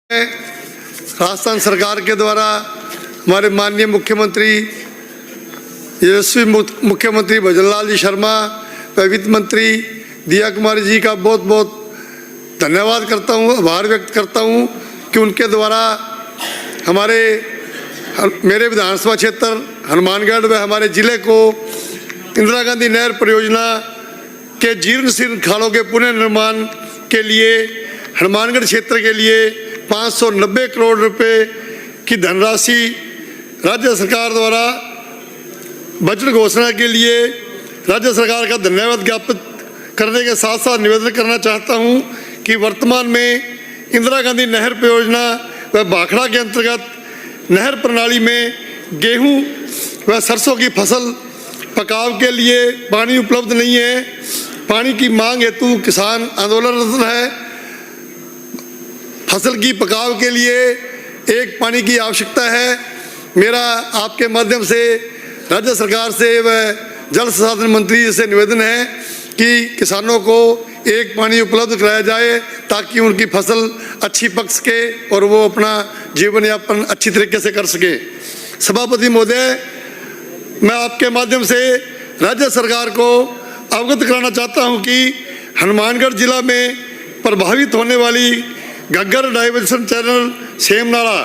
राजस्थान सरकार के द्वारा हमारे माननीय मुख्यमंत्री यशस्वी मुख्यमंत्री भजनलाल जी शर्मा व वित्त मंत्री दिया कुमारी जी का बहुत बहुत धन्यवाद करता हूँ, आभार व्यक्त करता हूँ कि उनके द्वारा मेरे विधानसभा क्षेत्र हनुमानगढ़ व हमारे ज़िले को इंदिरा गांधी नहर परियोजना के जीर्ण शीर्ण खालों के पुनर्निर्माण के लिए हनुमानगढ़ क्षेत्र के लिए 590 करोड़ रुपए की धनराशि राज्य सरकार द्वारा बजट घोषणा के लिए राज्य सरकार का धन्यवाद ज्ञापित करने के साथ साथ निवेदन करना चाहता हूं कि वर्तमान में इंदिरा गांधी नहर परियोजना व भाखड़ा के अंतर्गत नहर प्रणाली में गेहूं व सरसों की फसल पकाव के लिए पानी उपलब्ध नहीं है। पानी की मांग हेतु किसान आंदोलनरत है। फसल की पकाव के लिए एक पानी की आवश्यकता है। मेरा आपके माध्यम से राज्य सरकार से व जल संसाधन मंत्री से निवेदन है कि किसानों को एक पानी उपलब्ध कराया जाए ताकि उनकी फसल अच्छी पक सके और वो अपना जीवन यापन अच्छी तरीके से कर सके। सभापति महोदय, मैं आपके माध्यम से राज्य सरकार को अवगत कराना चाहता हूं कि हनुमानगढ़ जिला में प्रभावित होने वाली घग्गर डाइवर्सन चैनल सेमनाला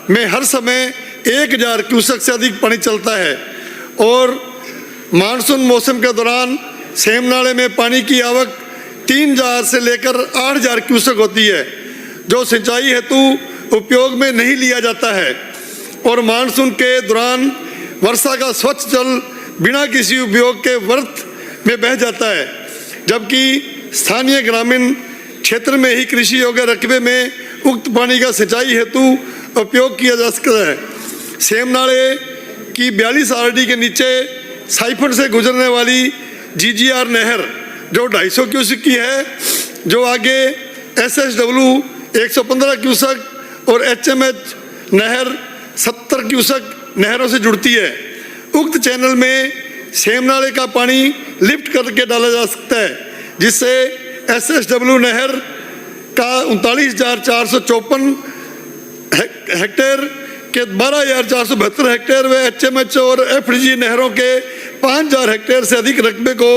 में हर समय 1000 क्यूसेक से अधिक पानी चलता है और मानसून मौसम के दौरान सेमनाले में पानी की आवक 3000 से लेकर 8000 क्यूसेक होती है, जो सिंचाई हेतु उपयोग में नहीं लिया जाता है और मानसून के दौरान वर्षा का स्वच्छ जल बिना किसी उपयोग के व्यर्थ में बह जाता है, जबकि स्थानीय ग्रामीण क्षेत्र में ही कृषि योग्य रकबे में उक्त पानी का सिंचाई हेतु उपयोग किया जा सकता है। सेमनाले की 42 आरडी के नीचे साइफन से गुजरने वाली जीजीआर नहर जो 250 क्यूसेक की है, जो आगे एसएसडब्ल्यू 115 क्यूसेक और एचएमएच नहर 70 क्यूसेक नहरों से जुड़ती है। उक्त चैनल में सेमनाले का पानी लिफ्ट करके डाला जा सकता है, जिससे एसएसडब्ल्यू नहर का 39,454 हेक्टेयर के 12,472 हेक्टेयर व एचएमएच और एफडीजी नहरों के 5,000 हेक्टेयर से अधिक रकबे को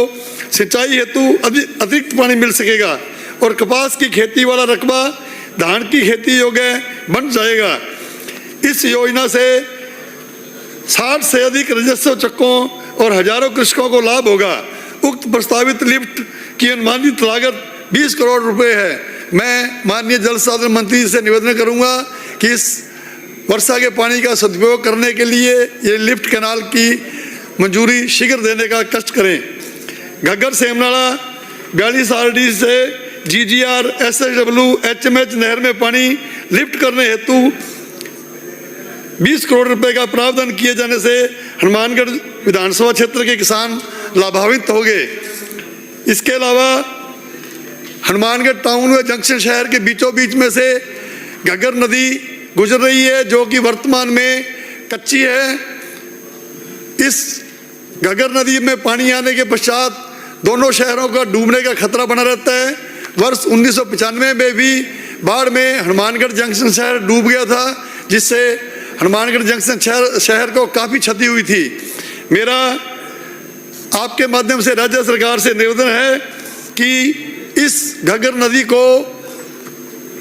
सिंचाई हेतु अतिरिक्त पानी मिल सकेगा और कपास की खेती वाला रकबा धान की खेती योग्य बन जाएगा। इस योजना से 60 से अधिक राजस्व चक्कों और हजारों कृषकों को लाभ होगा। उक्त प्रस्तावित लिफ्ट की अनुमानित लागत 20 करोड़ रुपए है। मैं माननीय जल संसाधन मंत्री से निवेदन करूंगा कि इस वर्षा के पानी का सदुपयोग करने के लिए ये लिफ्ट कैनाल की मंजूरी शीघ्र देने का कष्ट करें। घग्गर सेमनाला 42 आरडी से जीजीआर एसएसडब्ल्यू एचएमएच नहर में पानी लिफ्ट करने हेतु 20 करोड़ रुपए का प्रावधान किए जाने से हनुमानगढ़ विधानसभा क्षेत्र के किसान लाभान्वित होंगे। इसके अलावा हनुमानगढ़ टाउन व जंक्शन शहर के बीचों बीच में से घग्गर नदी गुजर रही है, जो कि वर्तमान में कच्ची है। इस घग्गर नदी में पानी आने के पश्चात दोनों शहरों का डूबने का खतरा बना रहता है। वर्ष 1995 में भी बाढ़ में हनुमानगढ़ जंक्शन शहर डूब गया था, जिससे हनुमानगढ़ जंक्शन शहर को काफ़ी क्षति हुई थी। मेरा आपके माध्यम से राज्य सरकार से निवेदन है कि इस घग्गर नदी को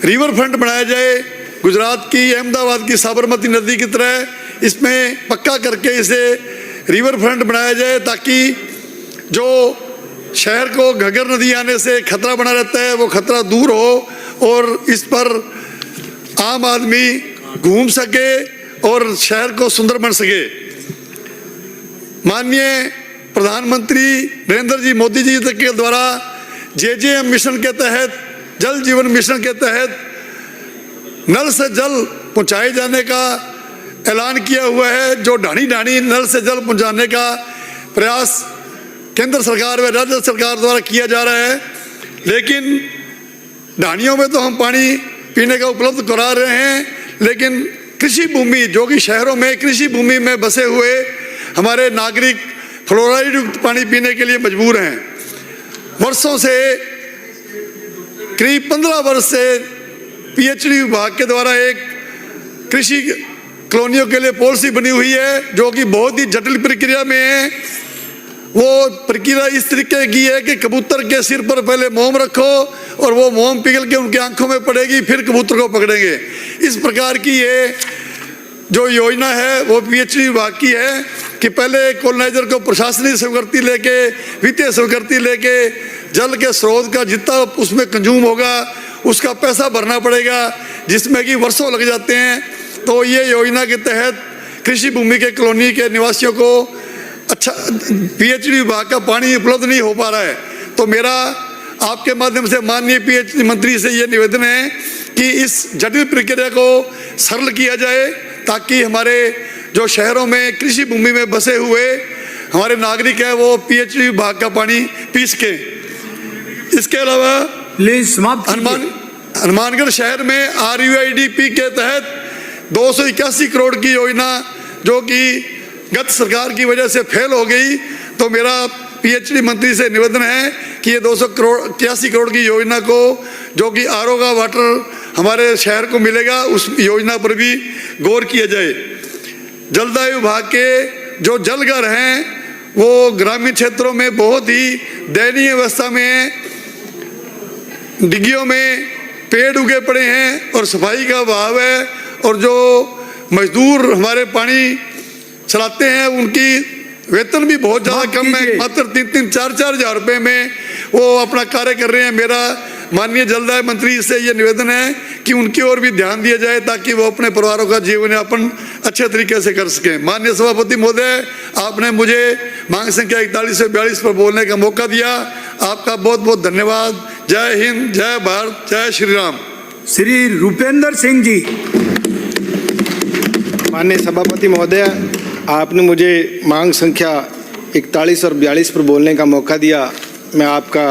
रिवर फ्रंट बनाया जाए, गुजरात की अहमदाबाद की साबरमती नदी की तरह इसमें पक्का करके इसे रिवर फ्रंट बनाया जाए, ताकि जो शहर को घग्गर नदी आने से खतरा बना रहता है वो खतरा दूर हो और इस पर आम आदमी घूम सके और शहर को सुंदर बन सके। माननीय प्रधानमंत्री नरेंद्र जी मोदी जी के द्वारा जेजेएम मिशन के तहत, जल जीवन मिशन के तहत नल से जल पहुंचाए जाने का ऐलान किया हुआ है, जो ढाणी ढाणी नल से जल पहुंचाने का प्रयास केंद्र सरकार व राज्य सरकार द्वारा किया जा रहा है। लेकिन ढाणियों में तो हम पानी पीने का उपलब्ध करा रहे हैं, लेकिन कृषि भूमि, जो कि शहरों में कृषि भूमि में बसे हुए हमारे नागरिक फ्लोराइड युक्त पानी पीने के लिए मजबूर हैं। वर्षों से करीब 15 वर्ष से पीएचडी विभाग के द्वारा एक कृषि कॉलोनियों के लिए पॉलिसी बनी हुई है जो कि बहुत ही जटिल प्रक्रिया में है। वो प्रक्रिया इस तरीके की है कि कबूतर के सिर पर पहले मोम रखो और वो मोम पिघल के उनकी आंखों में पड़ेगी, फिर कबूतर को पकड़ेंगे। इस प्रकार की ये जो योजना है वो पीएचडी विभाग की है कि पहले कॉलोनाइजर को प्रशासनिक स्वीकृति लेके, वित्तीय स्वीकृति लेके, जल के स्रोत का जितना उसमें कंज्यूम होगा उसका पैसा भरना पड़ेगा, जिसमें कि वर्षों लग जाते हैं। तो ये योजना के तहत कृषि भूमि के कॉलोनी के निवासियों को अच्छा पीएचडी विभाग का पानी उपलब्ध नहीं हो पा रहा है। तो मेरा आपके माध्यम से माननीय पीएचडी मंत्री से ये निवेदन है कि इस जटिल प्रक्रिया को सरल किया जाए ताकि हमारे जो शहरों में कृषि भूमि में बसे हुए हमारे नागरिक हैं वो पीएचडी विभाग का पानी पी सके। इसके अलावा प्लीज समाप्त हनुमानगढ़ शहर में RUIDP के तहत 281 करोड़ की योजना जो कि गत सरकार की वजह से फेल हो गई, तो मेरा पीएचडी मंत्री से निवेदन है कि ये 281 करोड़ की योजना को जो कि RO का वाटर हमारे शहर को मिलेगा उस योजना पर भी गौर किया जाए। जलदाय विभाग के जो जलघर हैं वो ग्रामीण क्षेत्रों में बहुत ही दयनीय अवस्था में हैं। डिग्गियों में पेड़ उगे पड़े हैं और सफाई का अभाव है, और जो मजदूर हमारे पानी चलाते हैं उनकी वेतन भी बहुत ज़्यादा कम है, मात्र 3-4 हज़ार रुपये में वो अपना कार्य कर रहे हैं। मेरा माननीय जलदाय मंत्री से ये निवेदन है कि उनकी ओर भी ध्यान दिया जाए ताकि वो अपने परिवारों का जीवन यापन अच्छे तरीके से कर सकें। माननीय सभापति महोदय, आपने मुझे मांग संख्या 41 से 42 पर बोलने का मौका दिया, आपका बहुत बहुत धन्यवाद। जय हिंद, जय भारत, जय श्री राम। श्री रूपेंद्र सिंह जी। माननीय सभापति महोदय, आपने मुझे मांग संख्या 41 और 42 पर बोलने का मौका दिया। मैं आपका